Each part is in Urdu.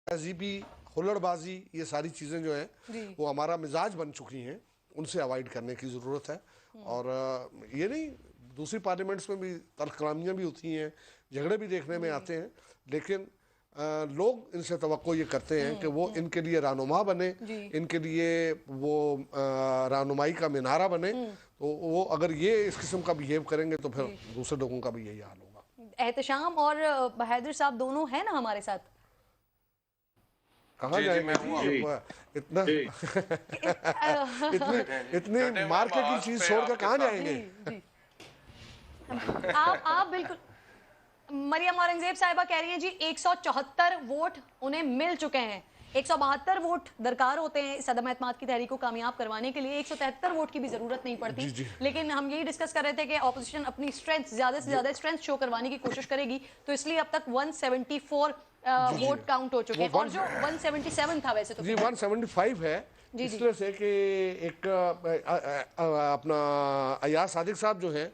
تہذیبی ہلڑ بازی یہ ساری چیزیں جو ہیں وہ ہمارا مزاج بن چکی ہیں، ان سے اوائڈ کرنے کی ضرورت ہے. اور یہ نہیں، دوسری پارلیمنٹس میں بھی تلخ کلامیاں بھی ہوتی ہیں، جھگڑے بھی دیکھنے میں آتے ہیں، لیکن لوگ ان سے توقع یہ کرتے ہیں کہ وہ ان کے لیے رہنما بنے، ان کے لیے وہ رہنمائی کا مینارہ بنے. تو وہ اگر یہ اس قسم کا بیہیو کریں گے تو پھر دوسرے لوگوں کا بھی یہی حال ہوگا. احتشام اور حیدر صاحب دونوں ہیں نا ہمارے ساتھ؟ کہاں جائیں گے اتنا اتنی مارکے کی چیز چھوڑ کر کہاں جائیں گے؟ آپ بالکل. مریم اورنگزیب صاحبہ کہہ رہی ہیں جی 174 ووٹ انہیں مل چکے ہیں، 172 ووٹ درکار ہوتے ہیں اس عدم اعتماد کی تحریک کو کامیاب کروانے کے لیے، 173 ووٹ کی بھی ضرورت نہیں پڑتی. لیکن ہم یہی ڈسکس کر رہے تھے کہ اپوزیشن اپنی اسٹرینتھ زیادہ سے زیادہ اسٹرینتھ شو کروانے کی کوشش کرے گی، تو اس لیے اب تک 174 ووٹ کاؤنٹ ہو چکے ہیں، اور جو 177 تھا ویسے تو جی 175 ہے. اس طرح سے کہ ایک اپنا ایاز صادق صاحب جو ہیں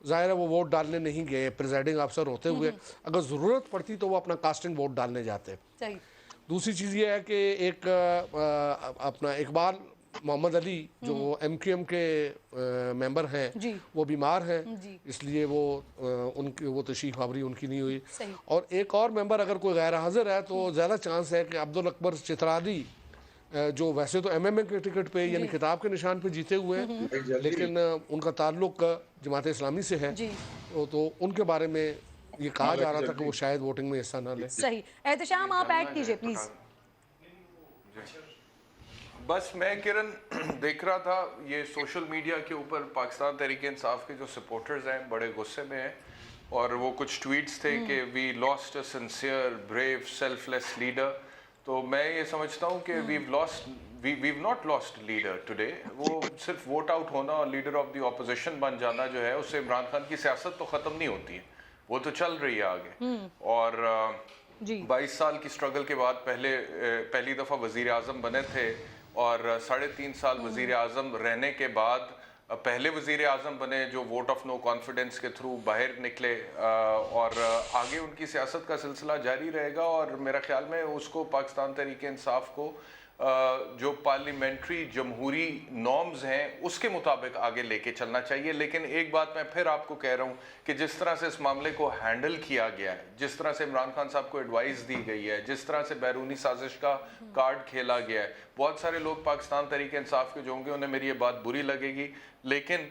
ظاہر ہے وہ ووٹ ڈالنے نہیں گئے پریزائڈنگ افسر ہوتے ہوئے، اگر ضرورت پڑتی تو وہ اپنا کاسٹنگ ووٹ ڈالنے جاتے. دوسری چیز یہ ہے کہ ایک اپنا اقبال محمد علی جو ایم کیو ایم کے ممبر ہیں وہ بیمار ہیں، اس لیے وہ تشریف آوری ان کی نہیں ہوئی. اور ایک اور ممبر اگر کوئی غیر حاضر ہے تو زیادہ چانس ہے کہ عبدالاکبر چترالی جو ویسے تو ایم ایم اے کے ٹکٹ پہ یعنی کتاب کے نشان پہ جیتے ہوئے ہیں، لیکن ان کا تعلق جماعت اسلامی سے ہے، تو ان کے بارے میں یہ کہا جا رہا تھا کہ وہ شاید ووٹنگ میں حصہ نہ لیں. صحیح. احتشام آپ ایڈ کیجئے پلیز. بس میں کرن دیکھ رہا تھا یہ سوشل میڈیا کے اوپر پاکستان تحریک انصاف کے جو سپورٹرز ہیں بڑے غصے میں ہیں، اور وہ کچھ ٹویٹس تھے کہ وی لاسٹ اے سنسیئر بریو سیلف لیس لیڈر. تو میں یہ سمجھتا ہوں کہ we've not lost leader today. وہ صرف ووٹ آؤٹ ہونا اور لیڈر آف دی اپوزیشن بن جانا جو ہے اس سے عمران خان کی سیاست تو ختم نہیں ہوتی ہے، وہ تو چل رہی ہے آگے. اور 22 سال کی سٹرگل کے بعد پہلی دفعہ وزیر اعظم بنے تھے، اور 3.5 سال وزیر اعظم رہنے کے بعد پہلے وزیر اعظم بنے جو ووٹ آف نو کانفیڈنس کے تھرو باہر نکلے، اور آگے ان کی سیاست کا سلسلہ جاری رہے گا. اور میرا خیال میں اس کو پاکستان تحریک انصاف کو جو پارلیمنٹری جمہوری نارمز ہیں اس کے مطابق آگے لے کے چلنا چاہیے. لیکن ایک بات میں پھر آپ کو کہہ رہا ہوں کہ جس طرح سے اس معاملے کو ہینڈل کیا گیا ہے، جس طرح سے عمران خان صاحب کو ایڈوائز دی گئی ہے، جس طرح سے بیرونی سازش کا کارڈ کھیلا گیا ہے، بہت سارے لوگ پاکستان تحریک انصاف کے جو ہوں گے انہیں میری یہ بات بری لگے گی، لیکن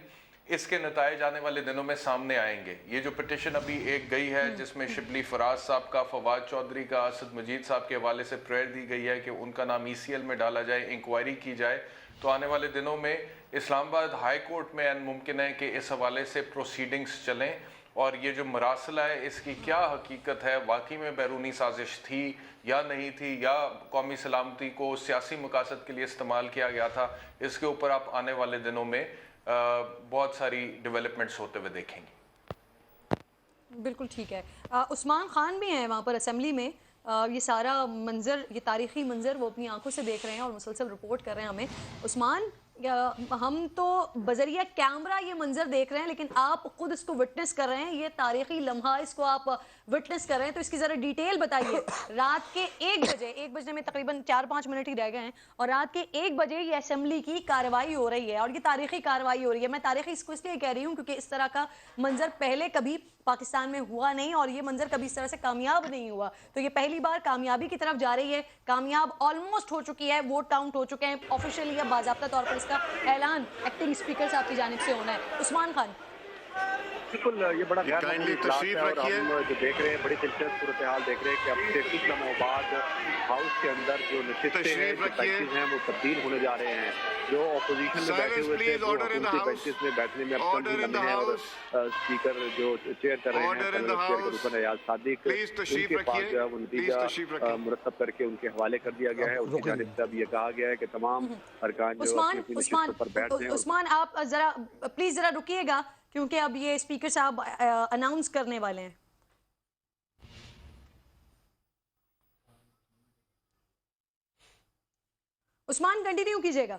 اس کے نتائج آنے والے دنوں میں سامنے آئیں گے. یہ جو پٹیشن ابھی ایک گئی ہے جس میں شبلی فراز صاحب کا، فواد چودھری کا، اسد مجید صاحب کے حوالے سے پریئر دی گئی ہے کہ ان کا نام ECL میں ڈالا جائے، انکوائری کی جائے، تو آنے والے دنوں میں اسلام آباد ہائی کورٹ میں ممکن ہے کہ اس حوالے سے پروسیڈنگز چلیں. اور یہ جو مراسلہ ہے اس کی کیا حقیقت ہے، واقعی میں بیرونی سازش تھی یا نہیں تھی، یا قومی سلامتی کو سیاسی مقاصد کے لیے استعمال کیا گیا تھا، اس کے اوپر آپ آنے والے دنوں میں بہت ساری ڈیولپمنٹس ہوتے ہوئے دیکھیں گے. بالکل ٹھیک ہے. عثمان خان بھی ہیں وہاں پر اسمبلی میں، یہ سارا منظر، یہ تاریخی منظر وہ اپنی آنکھوں سے دیکھ رہے ہیں اور مسلسل رپورٹ کر رہے ہیں ہمیں. عثمان، ہم تو بذریعہ کیمرہ یہ منظر دیکھ رہے ہیں لیکن آپ خود اس کو وٹنس کر رہے ہیں، یہ تاریخی لمحہ اس کو آپ وٹنس کر رہے ہیں، تو اس کی ذرا ڈیٹیل بتائیے. رات کے 1 بجنے میں تقریباً 4-5 منٹ ہی رہ گئے ہیں، اور رات کے 1 بجے یہ اسمبلی کی کارروائی ہو رہی ہے، اور یہ تاریخی کارروائی ہو رہی ہے. میں تاریخی اس کو اس لیے کہہ رہی ہوں کیونکہ اس طرح کا منظر پہلے کبھی پاکستان میں ہوا نہیں، اور یہ منظر کبھی اس طرح سے کامیاب نہیں ہوا، تو یہ پہلی بار کامیابی کی طرف جا رہی ہے. کامیاب آلموسٹ ہو چکی ہے، ووٹ کاؤنٹ ہو چکے ہیں، آفیشیلی اب باضابطہ طور پر اس کا اعلان ایکٹنگ اسپیکر صاحب کی جانب سے ہونا ہے. عثمان خان. بالکل، یہ بڑا غیر معمولی اطلاع ہے، اور ہم جو دیکھ رہے ہیں بڑی دلچسپ صورتحال دیکھ رہے ہیں کہ اب سے کچھ لمحوں بعد ہاؤس کے اندر جو نشستیں ہیں، جو بینچز ہیں، وہ تبدیل ہونے جا رہے ہیں. جو اپوزیشن میں بیٹھے ہوئے تھے وہ حکومتی بینچز میں بیٹھنے میں اب کم ہی لمحے ہیں، اور اسپیکر جو چیئر کر رہے ہیں پارلیمنٹ چیئر کے رکن ایاز صادق، ان کے پاس جو ہے وہ نتیجہ مرتب کر کے ان کے حوالے کر دیا گیا ہے. ان کی جانب سے اب یہ کہا گیا ہے کہ تمام ارکان جو اپنی اپنی نشستوں پر بیٹھ جائیں. عثمان، آپ ذرا پلیز ذرا رکیے گا کیونکہ اب یہ اسپیکر صاحب اناؤنس کرنے والے ہیں. عثمان کنٹینیو کیجئے گا.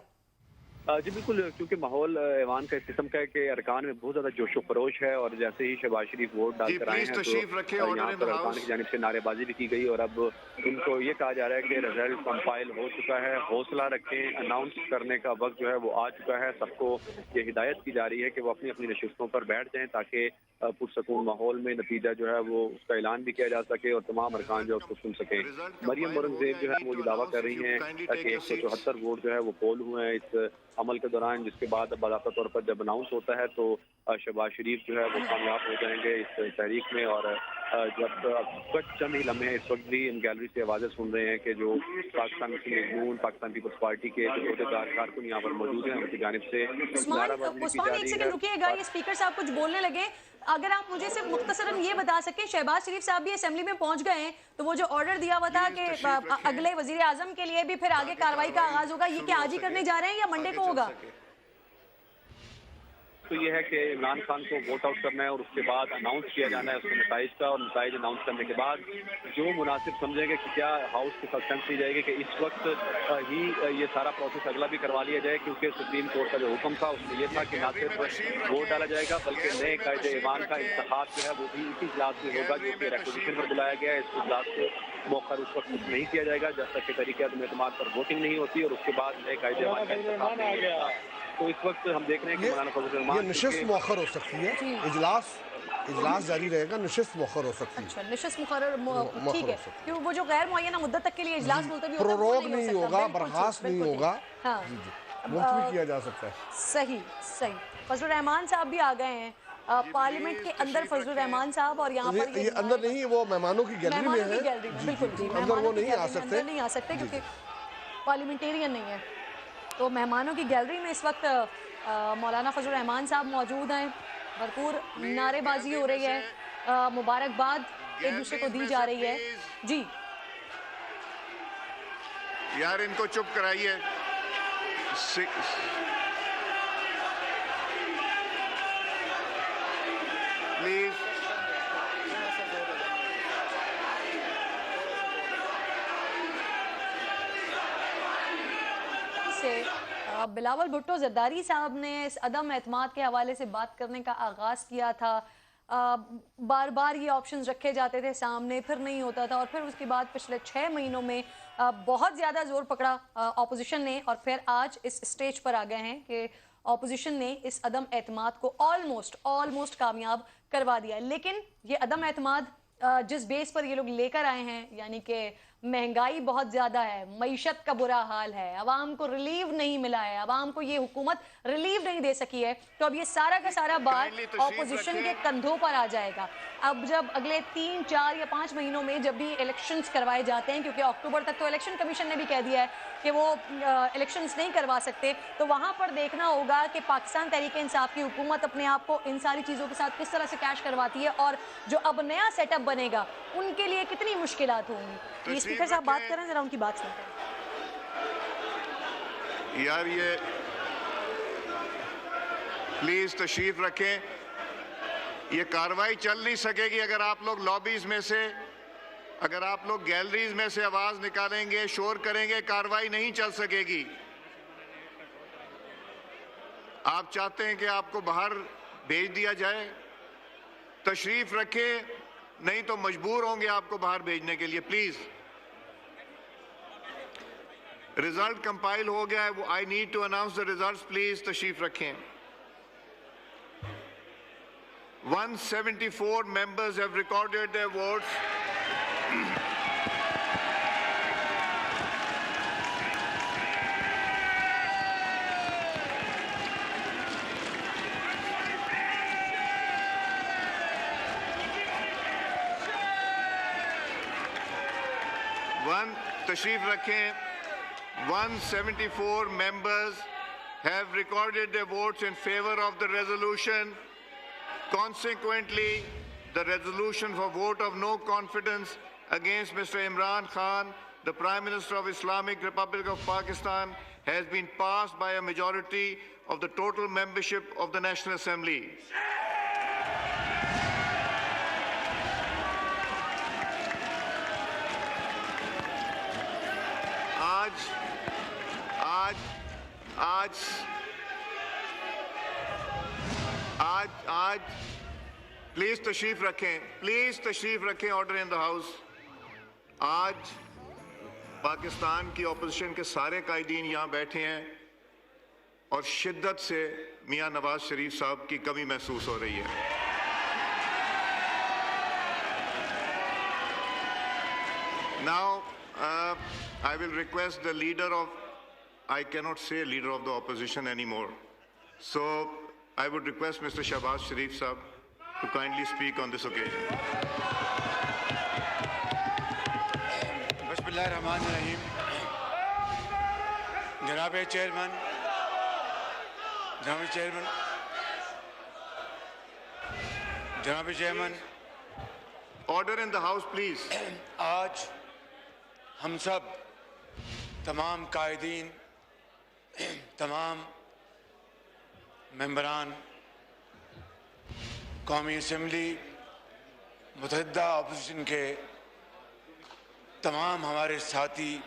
جی بالکل، کیونکہ ماحول ایوان کا اس قسم کا ہے کہ ارکان میں بہت زیادہ جوش و خروش ہے، اور جیسے ہی شہباز شریف ووٹ ڈال کر آئے ہیں تو یہاں پر ارکان کی جانب سے نعرے بازی بھی کی گئی، اور اب ان کو یہ کہا جا رہا ہے کہ رزلٹ کمپائل ہو چکا ہے، حوصلہ رکھیں، اناؤنس کرنے کا وقت جو ہے وہ آ چکا ہے۔ سب کو یہ ہدایت کی جا رہی ہے کہ وہ اپنی اپنی نشستوں پر بیٹھ جائیں تاکہ پرسکون ماحول میں نتیجہ جو ہے وہ اس کا اعلان بھی کیا جا سکے اور تمام ارکان جو ہے اس کو سن سکیں۔ مریم اورنگزیب جو ہے وہ یہ دعویٰ کر رہی ہیں کہ 174 ووٹ جو ہے وہ پول ہوئے ہیں اس عمل کے دوران، جس کے بعد باضابطہ طور پر جب اناؤنس ہوتا ہے تو شہباز شریف جو ہے وہ کامیاب ہو جائیں گے اس تحریک میں۔ اور جب کچھ چند ہی لمحے اس وقت بھی ہم گیلری سے آوازیں سن رہے ہیں کہ جو پاکستان مسلم لیگ، پاکستان پیپلز پارٹی کے عہدیدار کارکن یہاں پر موجود ہیں، ان کی جانب سے نعرہ بازی کی جا رہی ہے۔ ایک سیکنڈ رکیے گا، یہ اسپیکر صاحب کچھ بولنے لگے، اگر آپ مجھے صرف مختصراً یہ بتا سکیں، شہباز شریف صاحب بھی اسمبلی میں پہنچ گئے ہیں تو وہ جو آرڈر دیا ہوا تھا کہ اگلے وزیر اعظم کے لیے بھی پھر آگے کارروائی کا آغاز ہوگا، یہ کیا آج ہی کرنے جا رہے ہیں یا منڈے کو ہوگا؟ تو یہ ہے کہ عمران خان کو ووٹ آؤٹ کرنا ہے اور اس کے بعد اناؤنس کیا جانا ہے اس کے نتائج کا، اور نتائج اناؤنس کرنے کے بعد جو مناسب سمجھیں گے کہ کیا ہاؤس کے ساتھ سمجھ لی جائے گی کہ اس وقت ہی یہ سارا پروسیس اگلا بھی کروا لیا جائے، کیونکہ سپریم کورٹ کا جو حکم تھا اس میں یہ تھا کہ نہ صرف ووٹ ڈالا جائے گا بلکہ نئے قائد ایوان کا انتخاب جو ہے وہ بھی اسی اجلاس میں ہوگا جو کہ ریکوزیشن پر بلایا گیا ہے۔ اس اجلاس کو موخر اس وقت نہیں کیا جائے گا جب تک کہ طریقہ عدم اعتماد پر ووٹنگ نہیں ہوتی، اور اس کے بعد نئے قائد ایوان کا انتخاب نہیں ہوگا۔ تو اس وقت ہم دیکھ رہے ہیں کہ مولانا فضل الرحمان یہ نشست مؤخر ہو سکتی ہے، اجلاس جاری رہے گا، نشست مؤخر ہو سکتی ہے۔ اچھا، نشست مقرر، ٹھیک ہے، کیونکہ وہ جو غیر معینہ مدت تک کے لیے اجلاس ملتوی ہوتا ہے پروروگ نہیں ہوگا، برخاست نہیں ہوگا، ملتوی کیا جا سکتا ہے۔ صحیح۔ فضل الرحمان صاحب بھی آ گئے ہیں پارلیمنٹ کے اندر، فضل الرحمان صاحب، اور یہاں پر یہ اندر نہیں، وہ مہمانوں کی گیلری میں ہے، بالکل اندر وہ نہیں آ سکتے، نہیں آ سکتے کیونکہ پارلیمنٹیرین نہیں ہے، تو مہمانوں کی گیلری میں اس وقت مولانا فضل الرحمان صاحب موجود ہیں، بھرپور نعرے بازی ہو رہی ہے، مبارکباد ایک دوسرے کو دی جا رہی ہے۔ جی یار ان کو چپ کرائیے، پلیز۔ بلاول بھٹو زرداری صاحب نے اس عدم اعتماد کے حوالے سے بات کرنے کا آغاز کیا تھا، بار بار یہ آپشنز رکھے جاتے تھے سامنے، پھر نہیں ہوتا تھا، اور پھر اس کے بعد پچھلے 6 مہینوں میں بہت زیادہ زور پکڑا اپوزیشن نے، اور پھر آج اس سٹیج پر آ گئے ہیں کہ اپوزیشن نے اس عدم اعتماد کو آلموسٹ کامیاب کروا دیا۔ لیکن یہ عدم اعتماد جس بیس پر یہ لوگ لے کر آئے ہیں، یعنی کہ مہنگائی بہت زیادہ ہے، معیشت کا برا حال ہے، عوام کو ریلیو نہیں ملا ہے، عوام کو یہ حکومت ریلیو نہیں دے سکی ہے، تو اب یہ سارا کا سارا بار اپوزیشن کے کندھوں پر آ جائے گا۔ اب جب اگلے 3، 4 یا 5 مہینوں میں جب بھی الیکشنز کروائے جاتے ہیں، کیونکہ اکتوبر تک تو الیکشن کمیشن نے بھی کہہ دیا ہے کہ وہ الیکشنز نہیں کروا سکتے، تو وہاں پر دیکھنا ہوگا کہ پاکستان تحریک انصاف کی حکومت اپنے آپ کو ان ساری چیزوں کے ساتھ کس طرح سے کیش کرواتی ہے، اور جو اب نیا سیٹ اپ بنے گا ان کے لیے کتنی مشکلات ہوں گی۔ یہ اسپیکر صاحب بات کریں، ذرا ان کی بات سنتے ہیں۔ یار یہ پلیز تشریف رکھیں، یہ کاروائی چل نہیں سکے گی اگر آپ لوگ لابیز میں سے، اگر آپ لوگ گیلریز میں سے آواز نکالیں گے، شور کریں گے، کاروائی نہیں چل سکے گی۔ آپ چاہتے ہیں کہ آپ کو باہر بھیج دیا جائے، تشریف رکھیں، نہیں تو مجبور ہوں گے آپ کو باہر بھیجنے کے لیے، پلیز۔ ریزلٹ کمپائل ہو گیا ہے، I need to announce the results, please تشریف رکھیں۔ 174 members have recorded their votes. تشریف رکھیں۔ 174 members have recorded their votes in favor of the resolution. Consequently, the resolution for vote of no confidence against Mr. Imran Khan, the Prime Minister of Islamic Republic of Pakistan, has been passed by a majority of the total membership of the National Assembly. آج آج پلیز تشریف رکھیں آرڈر ان دا ہاؤس. آج پاکستان کی اپوزیشن کے سارے قائدین یہاں بیٹھے ہیں اور شدت سے میاں نواز شریف صاحب کی کمی محسوس ہو رہی ہے. Now, I will request the leader of, I cannot say leader of the opposition anymore. So, I would request Mr. Shahbaz Sharif Sahab to kindly speak on this occasion. Bismillahirrahmanirrahim. Janaab Chairman. Order in the house, please. آج ہم سب تمام قائدین، تمام ممبران قومی اسمبلی، متحدہ اپوزیشن کے تمام ہمارے ساتھی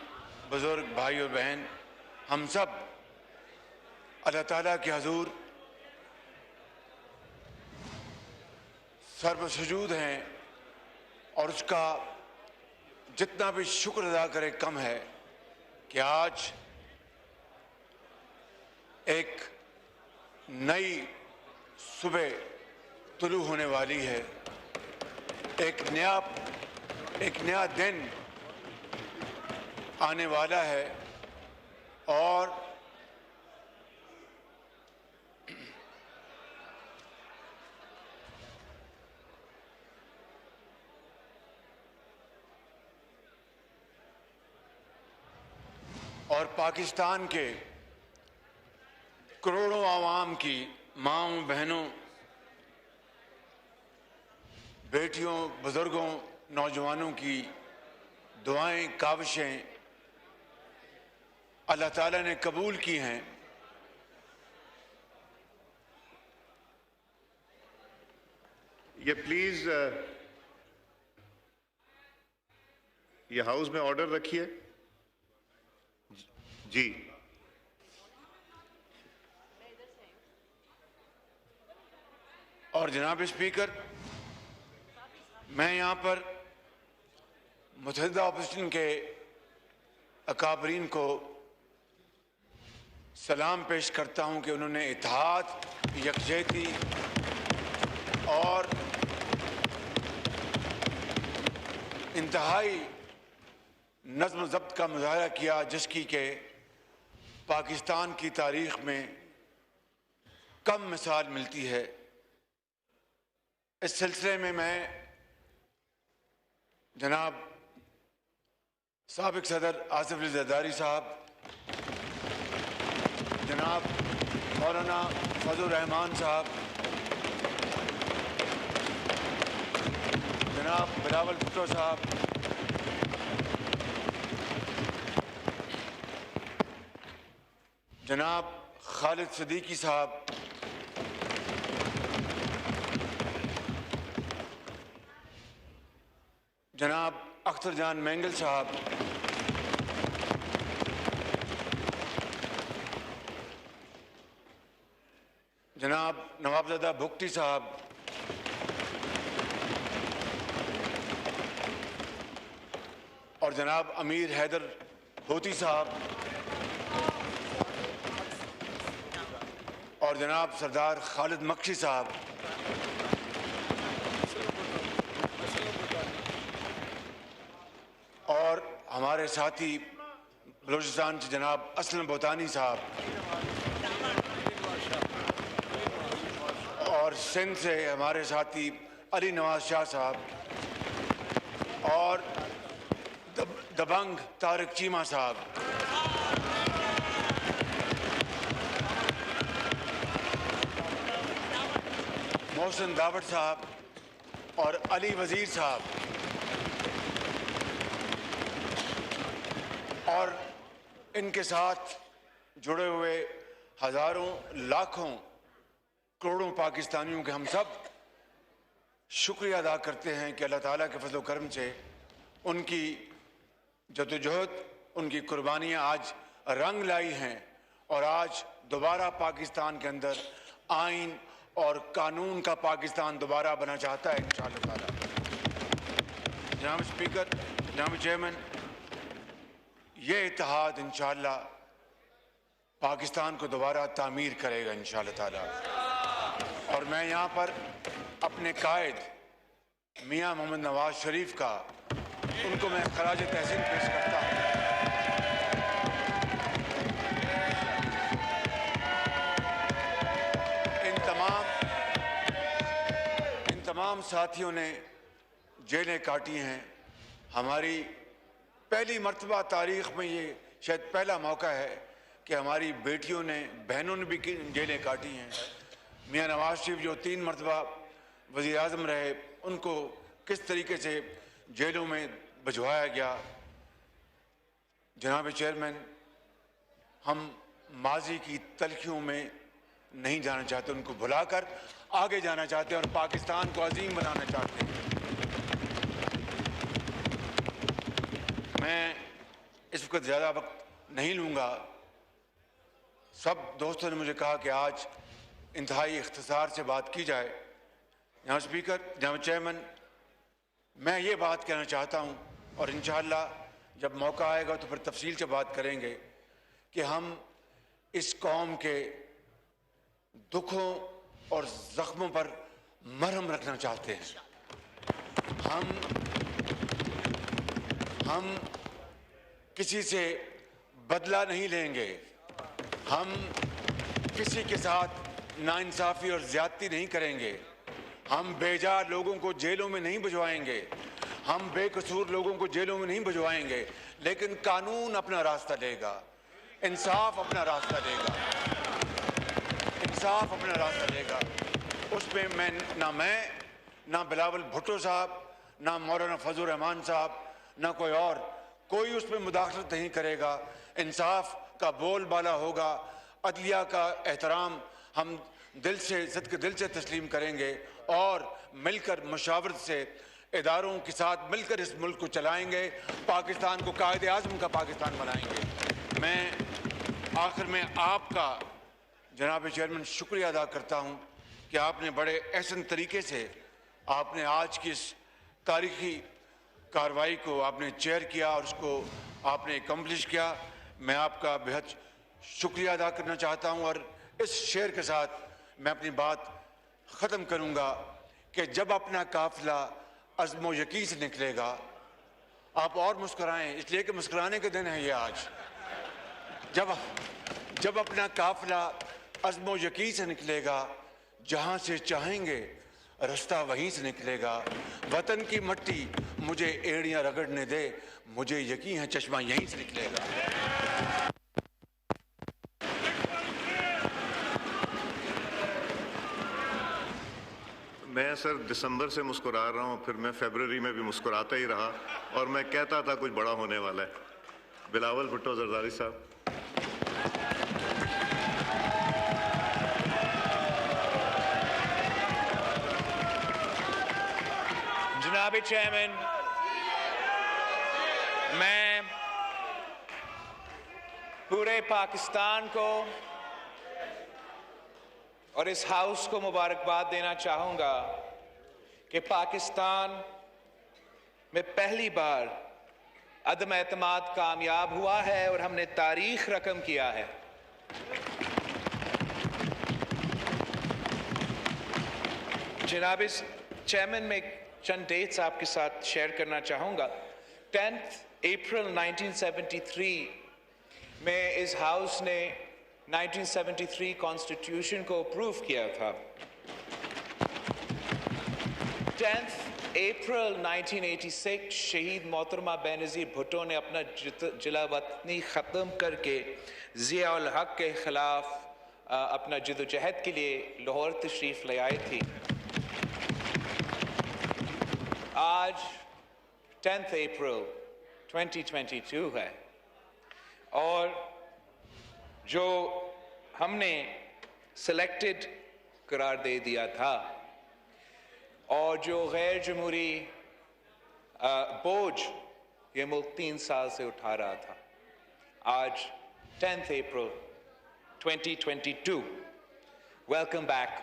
بزرگ بھائی اور بہن، ہم سب اللہ تعالیٰ کے حضور سر سجود ہیں اور اس کا جتنا بھی شکر ادا کرے کم ہے کہ آج ایک نئی صبح طلوع ہونے والی ہے، ایک نیا دن آنے والا ہے اور پاکستان کے کروڑوں عوام کی ماؤں، بہنوں، بیٹیوں، بزرگوں، نوجوانوں کی دعائیں، کاوشیں اللہ تعالیٰ نے قبول کی ہیں. یہ پلیز یہ ہاؤس میں آرڈر رکھیے. جی اور جناب اسپیکر، میں یہاں پر متحدہ اپوزیشن کے اکابرین کو سلام پیش کرتا ہوں کہ انہوں نے اتحاد، یکجہتی اور انتہائی نظم و ضبط کا مظاہرہ کیا، جس کی کہ پاکستان کی تاریخ میں کم مثال ملتی ہے. اس سلسلے میں جناب سابق صدر آصف علی زرداری صاحب، جناب مولانا فضل الرحمان صاحب، جناب بلاول بھٹو صاحب، جناب خالد صدیقی صاحب، جناب اختر جان مینگل صاحب، جناب نوابزادہ بھگٹی صاحب، اور جناب امیر حیدر ہوتی صاحب، اور جناب سردار خالد مکشی صاحب، اور ہمارے ساتھی بلوچستان سے جناب اسلم بوتانی صاحب، اور سندھ سے ہمارے ساتھی علی نواز شاہ صاحب، اور دبنگ طارق چیمہ صاحب، محسن داوڑ صاحب اور علی وزیر صاحب، اور ان کے ساتھ جڑے ہوئے ہزاروں، لاکھوں، کروڑوں پاکستانیوں کے ہم سب شکریہ ادا کرتے ہیں کہ اللہ تعالیٰ کے فضل و کرم سے ان کی جدوجہد، ان کی قربانیاں آج رنگ لائی ہیں، اور آج دوبارہ پاکستان کے اندر آئین اور قانون کا پاکستان دوبارہ بنا چاہتا ہے انشاءاللہ تعالی۔ جناب اسپیکر، جناب چیئرمین، یہ اتحاد انشاءاللہ پاکستان کو دوبارہ تعمیر کرے گا انشاءاللہ تعالی۔ اور میں یہاں پر اپنے قائد میاں محمد نواز شریف کا، ان کو میں خراج تحسین پیش کرتا ہوں۔ ان تمام ساتھیوں نے جیلیں کاٹی ہیں۔ ہماری پہلی مرتبہ تاریخ میں یہ شاید پہلا موقع ہے کہ ہماری بیٹیوں نے، بہنوں نے بھی جیلیں کاٹی ہیں۔ میاں نواز شریف جو 3 مرتبہ وزیر اعظم رہے، ان کو کس طریقے سے جیلوں میں بھجوایا گیا۔ جناب چیئرمین، ہم ماضی کی تلخیوں میں نہیں جانا چاہتے، ان کو بھلا کر آگے جانا چاہتے ہیں اور پاکستان کو عظیم بنانا چاہتے ہیں۔ میں اس وقت زیادہ وقت نہیں لوں گا۔ سب دوستوں نے مجھے کہا کہ آج انتہائی اختصار سے بات کی جائے۔ جناب اسپیکر، جناب چیئرمین، میں یہ بات کہنا چاہتا ہوں، اور انشاءاللہ جب موقع آئے گا تو پھر تفصیل سے بات کریں گے، کہ ہم اس قوم کے دکھوں اور زخموں پر مرہم رکھنا چاہتے ہیں۔ ہم کسی سے بدلہ نہیں لیں گے، ہم کسی کے ساتھ ناانصافی اور زیادتی نہیں کریں گے، ہم بے جا لوگوں کو جیلوں میں نہیں بھجوائیں گے، ہم بے قصور لوگوں کو جیلوں میں نہیں بھجوائیں گے، لیکن قانون اپنا راستہ لے گا، انصاف اپنا راستہ لے گا، انصاف اپنا راستہ لے گا۔ اس میں نہ بلاول بھٹو صاحب، نہ مولانا فضل الرحمان صاحب، نہ کوئی اس میں مداخلت نہیں کرے گا۔ انصاف کا بول بالا ہوگا، عدلیہ کا احترام ہم صدق دل سے تسلیم کریں گے، اور مل کر مشاورت سے اداروں کے ساتھ مل کر اس ملک کو چلائیں گے، پاکستان کو قائد اعظم کا پاکستان بنائیں گے۔ میں آخر میں آپ کا جناب چیئرمین شکریہ ادا کرتا ہوں کہ آپ نے بڑے احسن طریقے سے آپ نے آج کی اس تاریخی کارروائی کو آپ نے چیئر کیا اور اس کو آپ نے اکمپلش کیا۔ میں آپ کا بہت شکریہ ادا کرنا چاہتا ہوں، اور اس شعر کے ساتھ میں اپنی بات ختم کروں گا کہ جب اپنا قافلہ عزم و یقین سے نکلے گا، آپ اور مسکرائیں، اس لیے کہ مسکرانے کے دن ہے یہ آج۔ جب اپنا قافلہ عزم و یقین سے نکلے گا، جہاں سے چاہیں گے رستہ وہیں سے نکلے گا، وطن کی مٹی مجھے ایڑیاں رگڑنے دے، مجھے یقین ہے چشمہ یہیں سے نکلے گا۔ میں سر دسمبر سے مسکرا رہا ہوں، پھر میں فیبروری میں بھی مسکراتا ہی رہا، اور میں کہتا تھا کچھ بڑا ہونے والا ہے۔ بلاول بھٹو زرداری صاحب۔ جناب چیئرمین، میں پورے پاکستان کو اور اس ہاؤس کو مبارکباد دینا چاہوں گا کہ پاکستان میں پہلی بار عدم اعتماد کامیاب ہوا ہے اور ہم نے تاریخ رقم کیا ہے۔ جناب چیئرمین، میں چند ڈیٹس آپ کے ساتھ شیئر کرنا چاہوں گا۔ 10 اپریل 1973 میں اس ہاؤس نے 1973 کانسٹیٹیوشن کو اپروو کیا تھا۔ 10 اپریل 1986 شہید محترمہ بینظیر بھٹو نے اپنا جلا وطنی ختم کر کے ضیاء الحق کے خلاف اپنا جدوجہد کے لیے لاہور تشریف لے آئی تھی۔ آج 10 اپریل 2022 ہے، اور جو ہم نے سلیکٹڈ قرار دے دیا تھا اور جو غیر جمہوری بوجھ یہ ملک 3 سال سے اٹھا رہا تھا، آج 10 April 2022 welcome back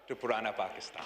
to to Purana Pakistan.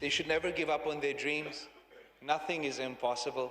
they should never give up on their dreams. Nothing is impossible.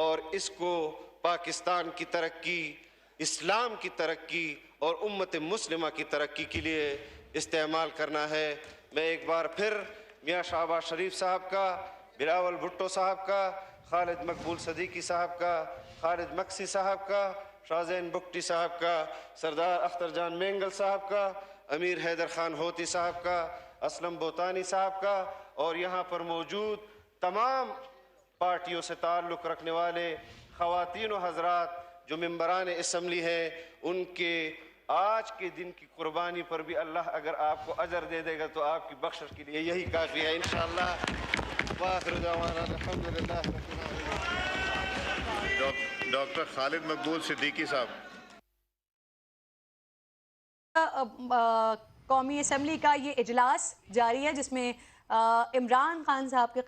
اور اس کو پاکستان کی ترقی، اسلام کی ترقی اور امت مسلمہ کی ترقی کے لیے استعمال کرنا ہے۔ میں ایک بار پھر میاں شہباز شریف صاحب کا، بلاول بھٹو صاحب کا، خالد مقبول صدیقی صاحب کا، خالد مکسی صاحب کا، شاہ زین بگٹی صاحب کا، سردار اختر جان مینگل صاحب کا، امیر حیدر خان ہوتی صاحب کا، اسلم بوتانی صاحب کا، اور یہاں پر موجود تمام پارٹیوں سے تعلق رکھنے والے خواتین و حضرات جو ممبران اسمبلی ہیں، ان کے آج کے دن کی قربانی پر بھی اللہ اگر آپ کو اجر دے دے گا تو آپ کی بخشش کے لیے یہی کافی ہے انشاءاللہ۔ وآخر دعوانا الحمدللہ رب العالمین۔ ڈاکٹر خالد مقبول صدیقی صاحب۔ قومی اسمبلی کا یہ اجلاس جاری ہے جس میں عمران خان صاحب کے